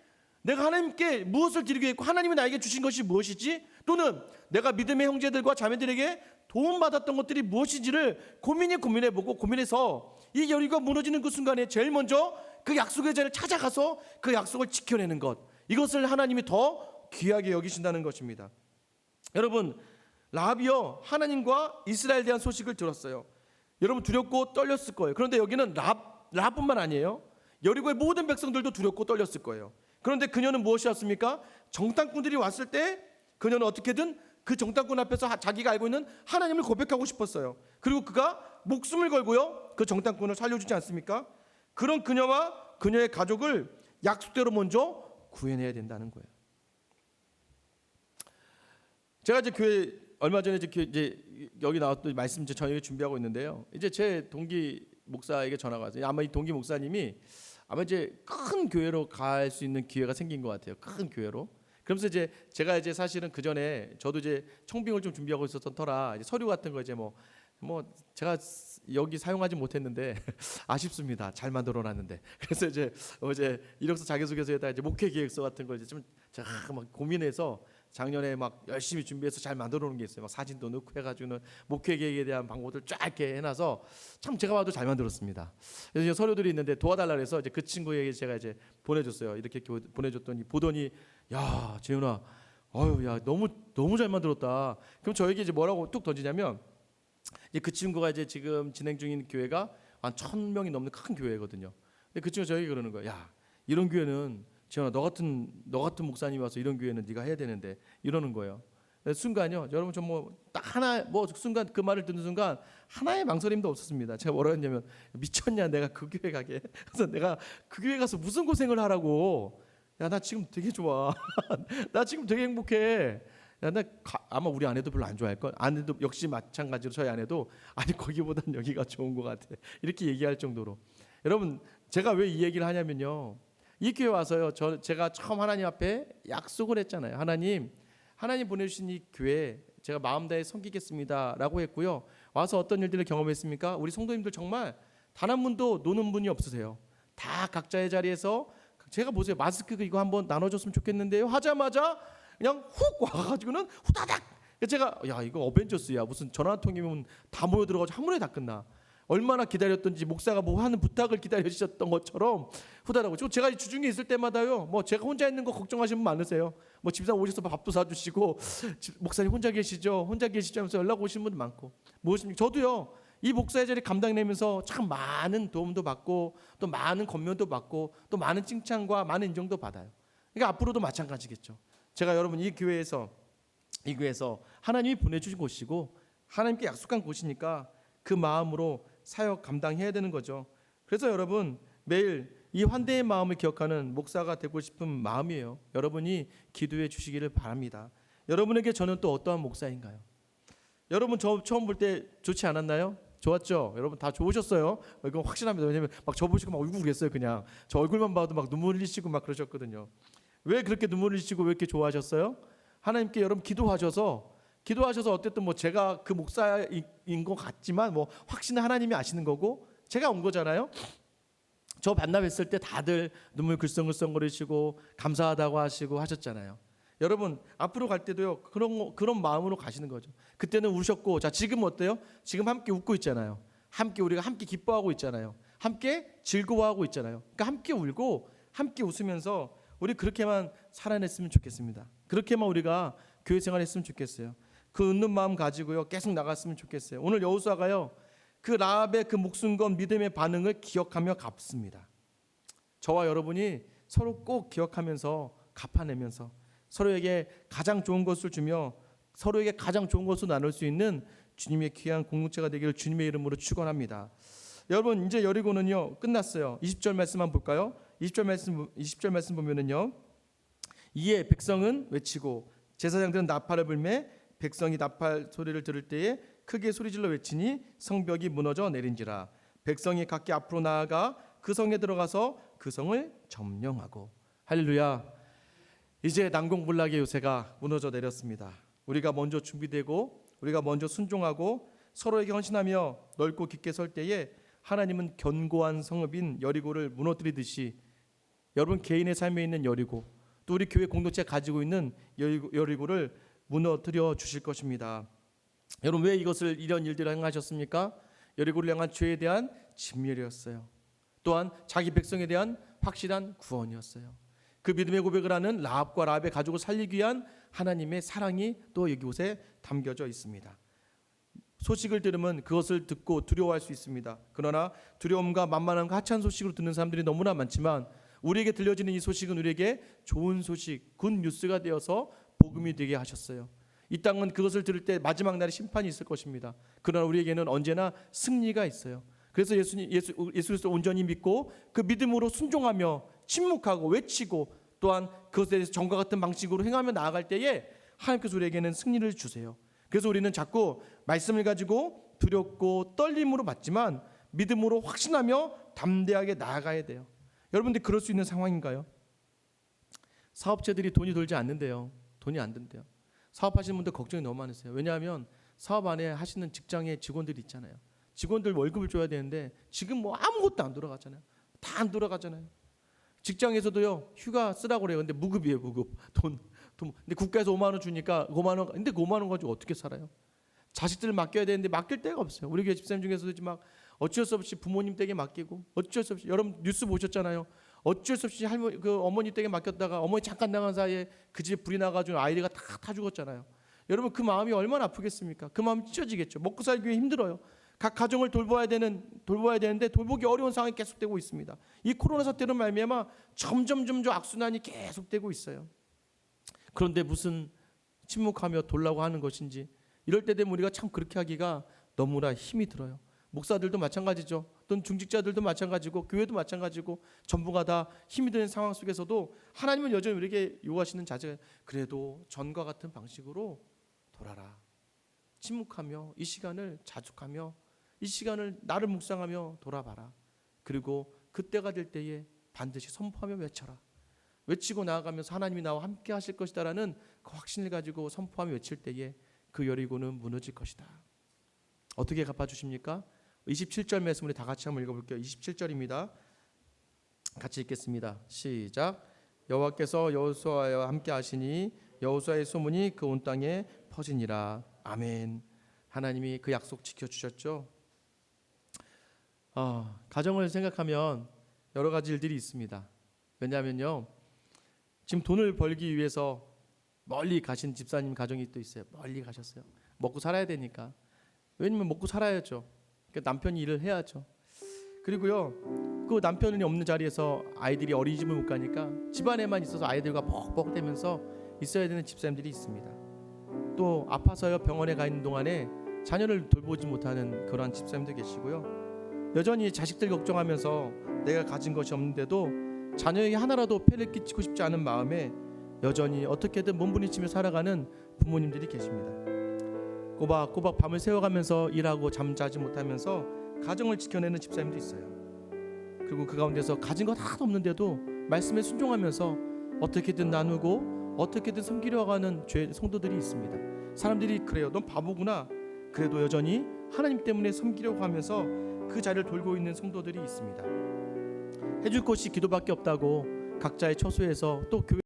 [SPEAKER 1] 내가 하나님께 무엇을 드리게 했고 하나님이 나에게 주신 것이 무엇이지? 또는 내가 믿음의 형제들과 자매들에게 도움받았던 것들이 무엇인지를 고민해보고 고민해서 이 여리고가 무너지는 그 순간에 제일 먼저 그 약속의 자리를 찾아가서 그 약속을 지켜내는 것, 이것을 하나님이 더 귀하게 여기신다는 것입니다. 여러분 라합이요, 하나님과 이스라엘에 대한 소식을 들었어요. 여러분 두렵고 떨렸을 거예요. 그런데 여기는 라합뿐만 아니에요. 여리고의 모든 백성들도 두렵고 떨렸을 거예요. 그런데 그녀는 무엇이었습니까? 정탐꾼들이 왔을 때 그녀는 어떻게든 그 정탐꾼 앞에서 자기가 알고 있는 하나님을 고백하고 싶었어요. 그리고 그가 목숨을 걸고요, 그 정탐꾼을 살려주지 않습니까? 그런 그녀와 그녀의 가족을 약속대로 먼저 구해내야 된다는 거예요. 제가 이제 교회 얼마 전에 이제 여기 나왔던 말씀 저녁에 준비하고 있는데요. 이제 제 동기 목사에게 전화가 왔어요. 아마 이 동기 목사님이 아마 이제 큰 교회로 갈 수 있는 기회가 생긴 것 같아요. 큰 교회로. 그러면서 이제 제가 이제 사실은 그 전에 저도 이제 청빙을 좀 준비하고 있었던 터라 이제 서류 같은 거 이제 뭐 제가 여기 사용하지 못했는데 아쉽습니다. 잘 만들어놨는데. 그래서 이제 어제 이력서 자기소개서에다 이제 목회 계획서 같은 걸 이제 좀 제가 막 고민해서 작년에 막 열심히 준비해서 잘 만들어 놓은 게 있어요. 막 사진도 넣고 해가지고는 목회 계획에 대한 방법들 쫙 이렇게 해놔서 참 제가 봐도 잘 만들었습니다. 그래서 이제 서류들이 있는데 도와달라 그래서 이제 그 친구에게 제가 이제 보내줬어요. 이렇게 보내줬더니 보더니 야 재윤아, 어유 야 너무 잘 만들었다. 그럼 저에게 이제 뭐라고 뚝 던지냐면 이제 그 친구가 이제 지금 진행 중인 교회가 한 1,000명이 넘는 큰 교회거든요. 근데 그 친구가 저에게 그러는 거야. 야 이런 교회는 지현아 너 같은 목사님이 와서 이런 교회는 네가 해야 되는데 이러는 거예요. 순간요, 여러분 좀 뭐 딱 하나 뭐 순간 그 말을 듣는 순간 하나의 망설임도 없었습니다. 제가 뭐라 했냐면 미쳤냐 내가 그 교회 가게. 그래서 내가 그 교회 가서 무슨 고생을 하라고. 야 나 지금 되게 좋아. 나 지금 되게 행복해. 야, 아마 우리 아내도 별로 안 좋아할 걸. 아내도 역시 마찬가지로 저희 아내도 아니 거기보단 여기가 좋은 것 같아. 이렇게 얘기할 정도로. 여러분 제가 왜 이 얘기를 하냐면요. 이 교회 와서요. 제가 처음 하나님 앞에 약속을 했잖아요. 하나님 보내주신 이 교회 제가 마음 다해 섬기겠습니다라고 했고요. 와서 어떤 일들을 경험했습니까? 우리 성도님들 정말 단 한 분도 노는 분이 없으세요. 다 각자의 자리에서 제가 보세요. 마스크 이거 한번 나눠줬으면 좋겠는데요. 하자마자 그냥 훅 와가지고는 후다닥. 제가 야 이거 어벤져스야. 무슨 전화 한 통이면 다 모여 들어가지고 한 번에 다 끝나. 얼마나 기다렸던지 목사가 뭐 하는 부탁을 기다리셨던 것처럼 후다닥. 제가 주중에 있을 때마다요. 뭐 제가 혼자 있는 거 걱정하시는 분 많으세요. 뭐 집사람 오셔서 밥도 사주시고 목사님 혼자 계시죠 하면서 연락 오시는 분들 많고 무엇입니까? 저도요. 이 목사의 자리 감당내면서 참 많은 도움도 받고 또 많은 권면도 받고 또 많은 칭찬과 많은 인정도 받아요. 그러니까 앞으로도 마찬가지겠죠. 제가 여러분 이 교회에서 하나님이 보내주신 곳이고 하나님께 약속한 곳이니까 그 마음으로 사역 감당해야 되는 거죠. 그래서 여러분 매일 이 환대의 마음을 기억하는 목사가 되고 싶은 마음이에요. 여러분이 기도해 주시기를 바랍니다. 여러분에게 저는 또 어떠한 목사인가요? 여러분 저 처음 볼 때 좋지 않았나요? 좋았죠? 여러분 다 좋으셨어요? 이건 확실합니다. 왜냐면 막 저 보시고 막 울고 그랬어요. 그냥 저 얼굴만 봐도 막 눈물 흘리시고 막 그러셨거든요. 왜 그렇게 눈물 흘리시고 왜 이렇게 좋아하셨어요? 하나님께 여러분 기도하셔서 어쨌든 뭐 제가 그 목사인 것 같지만 뭐 확신은 하나님이 아시는 거고 제가 온 거잖아요. 저 반납했을 때 다들 눈물 글썽글썽거리시고 감사하다고 하시고 하셨잖아요. 여러분 앞으로 갈 때도요 그런 마음으로 가시는 거죠. 그때는 우셨고 자 지금 어때요? 지금 함께 웃고 있잖아요. 우리가 함께 기뻐하고 있잖아요. 함께 즐거워하고 있잖아요. 그러니까 함께 울고 함께 웃으면서 우리 그렇게만 살아냈으면 좋겠습니다. 그렇게만 우리가 교회 생활했으면 좋겠어요. 그 웃는 마음 가지고요 계속 나갔으면 좋겠어요. 오늘 여호수아가요 그 라합의 그 목숨 건 믿음의 반응을 기억하며 갚습니다. 저와 여러분이 서로 꼭 기억하면서 갚아내면서 서로에게 가장 좋은 것을 주며 서로에게 가장 좋은 것을 나눌 수 있는 주님의 귀한 공동체가 되기를 주님의 이름으로 축원합니다. 여러분 이제 여리고는요 끝났어요. 20절 말씀만 볼까요? 20절 말씀 보면은요. 이에 백성은 외치고 제사장들은 나팔을 불매 백성이 나팔 소리를 들을 때에 크게 소리질러 외치니 성벽이 무너져 내린지라. 백성이 각기 앞으로 나아가 그 성에 들어가서 그 성을 점령하고. 할렐루야. 이제 난공불락의 요새가 무너져 내렸습니다. 우리가 먼저 준비되고 우리가 먼저 순종하고 서로에게 헌신하며 넓고 깊게 설 때에 하나님은 견고한 성읍인 여리고를 무너뜨리듯이 여러분 개인의 삶에 있는 여리고 또 우리 교회 공동체가 가지고 있는 여리고를 무너뜨려 주실 것입니다. 여러분 왜 이런 일들을 행하셨습니까? 여리고를 향한 죄에 대한 진멸이었어요. 또한 자기 백성에 대한 확실한 구원이었어요. 그 믿음의 고백을 하는 라합과 라합의 가족을 살리기 위한 하나님의 사랑이 또 이곳에 담겨져 있습니다. 소식을 들으면 그것을 듣고 두려워할 수 있습니다. 그러나 두려움과 만만함과 하찮은 소식으로 듣는 사람들이 너무나 많지만 우리에게 들려지는 이 소식은 우리에게 좋은 소식, 굿 뉴스가 되어서 복음이 되게 하셨어요. 이 땅은 그것을 들을 때 마지막 날에 심판이 있을 것입니다. 그러나 우리에게는 언제나 승리가 있어요. 그래서 예수 그리스도 온전히 믿고 그 믿음으로 순종하며 침묵하고 외치고 또한 그것에 대해서 전과 같은 방식으로 행하며 나아갈 때에 하나님께서 우리에게는 승리를 주세요. 그래서 우리는 자꾸 말씀을 가지고 두렵고 떨림으로 맞지만 믿음으로 확신하며 담대하게 나아가야 돼요. 여러분들 그럴 수 있는 상황인가요? 사업체들이 돈이 돌지 않는데요. 돈이 안 든대요. 사업하시는 분들 걱정이 너무 많으세요. 왜냐하면 사업 안에 하시는 직장의 직원들이 있잖아요. 직원들 월급을 줘야 되는데 지금 뭐 아무것도 안 돌아가잖아요. 다 안 돌아가잖아요. 직장에서도요 휴가 쓰라고 그래요. 근데 무급이에요. 무급. 돈 근데 국가에서 5만 원 주니까 5만 원, 근데 그 5만 원 가지고 어떻게 살아요? 자식들을 맡겨야 되는데 맡길 데가 없어요. 우리 교회 집사님 중에서도 막 어쩔 수 없이 부모님 댁에 맡기고, 어쩔 수 없이, 여러분 뉴스 보셨잖아요. 어쩔 수 없이 할머니, 그 어머니 댁에 맡겼다가 어머니 잠깐 나간 사이에 그 집에 불이 나가지고 아이가 다 죽었잖아요. 여러분 그 마음이 얼마나 아프겠습니까? 그 마음 찢어지겠죠. 먹고 살기 힘들어요. 각 가정을 돌봐야 되는데 돌보기 어려운 상황이 계속되고 있습니다. 이 코로나 사태로 말미암아 점점 악순환이 계속되고 있어요. 그런데 무슨 침묵하며 돌라고 하는 것인지, 이럴 때 되면 우리가 참 그렇게 하기가 너무나 힘이 들어요. 목사들도 마찬가지죠. 또는 중직자들도 마찬가지고 교회도 마찬가지고 전부가 다 힘이 드는 상황 속에서도 하나님은 여전히 우리에게 요구하시는 자세가, 그래도 전과 같은 방식으로 돌아라. 침묵하며 이 시간을 자축하며 이 시간을 나를 묵상하며 돌아봐라. 그리고 그때가 될 때에 반드시 선포하며 외쳐라. 외치고 나아가면서 하나님이 나와 함께 하실 것이다라는 그 확신을 가지고 선포하며 외칠 때에 그 여리고는 무너질 것이다. 어떻게 갚아주십니까? 27절 말씀 우리 다 같이 한번 읽어볼게요. 27절입니다. 같이 읽겠습니다. 시작. 여호와께서 여호수아와 함께 하시니 여호수아의 소문이 그 온 땅에 퍼지니라. 아멘. 하나님이 그 약속 지켜주셨죠. 가정을 생각하면 여러 가지 일들이 있습니다. 왜냐하면요, 지금 돈을 벌기 위해서 멀리 가신 집사님 가정이 또 있어요. 멀리 가셨어요. 먹고 살아야 되니까. 왜냐면 먹고 살아야죠. 그러니까 남편이 일을 해야죠. 그리고요, 그 남편이 없는 자리에서 아이들이 어린이집을 못 가니까 집안에만 있어서 아이들과 벅벅대면서 있어야 되는 집사님들이 있습니다. 또 아파서요 병원에 가 있는 동안에 자녀를 돌보지 못하는 그런 집사님도 계시고요. 여전히 자식들 걱정하면서 내가 가진 것이 없는데도 자녀에게 하나라도 폐를 끼치고 싶지 않은 마음에 여전히 어떻게든 몸부림치며 살아가는 부모님들이 계십니다. 꼬박꼬박 밤을 새워가면서 일하고 잠자지 못하면서 가정을 지켜내는 집사님도 있어요. 그리고 그 가운데서 가진 거 하나도 없는데도 말씀에 순종하면서 어떻게든 나누고 어떻게든 섬기려 하는 성도들이 있습니다. 사람들이 그래요, 넌 바보구나. 그래도 여전히 하나님 때문에 섬기려고 하면서 그 자리를 돌고 있는 성도들이 있습니다. 해줄 것이 기도밖에 없다고 각자의 처소에서 또 교회